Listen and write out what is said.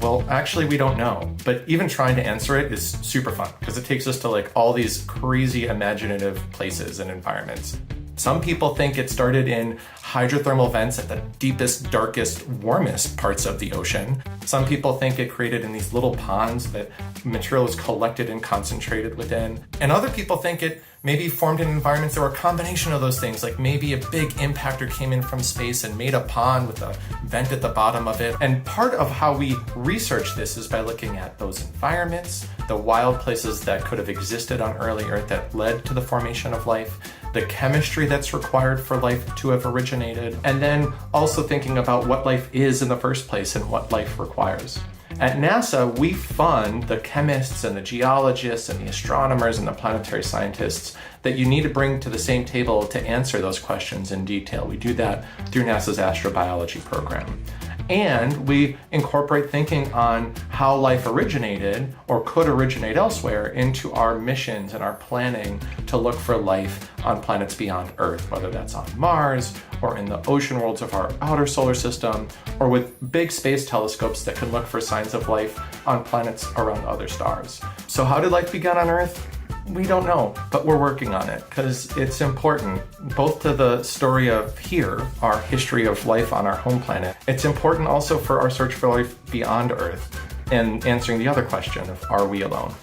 Well, actually, we don't know, but even trying to answer it is super fun because it takes us to like all these crazy imaginative places and environments. Some people think it started in hydrothermal vents at the deepest, darkest, warmest parts of the ocean. Some people think it created in these little ponds that material was collected and concentrated within. And other people think it maybe formed in environments that were a combination of those things, like maybe a big impactor came in from space and made a pond with a vent at the bottom of it. And part of how we research this is by looking at those environments, the wild places that could have existed on early Earth that led to the formation of life, the chemistry that's required for life to have originated, and then also thinking about what life is in the first place and what life requires. At NASA, we fund the chemists and the geologists and the astronomers and the planetary scientists that you need to bring to the same table to answer those questions in detail. We do that through NASA's astrobiology program. And we incorporate thinking on how life originated or could originate elsewhere into our missions and our planning to look for life on planets beyond Earth, whether that's on Mars or in the ocean worlds of our outer solar system, or with big space telescopes that can look for signs of life on planets around other stars. So how did life begin on Earth? We don't know, but we're working on it because it's important both to the story of here, our history of life on our home planet. It's important also for our search for life beyond Earth and answering the other question of, are we alone?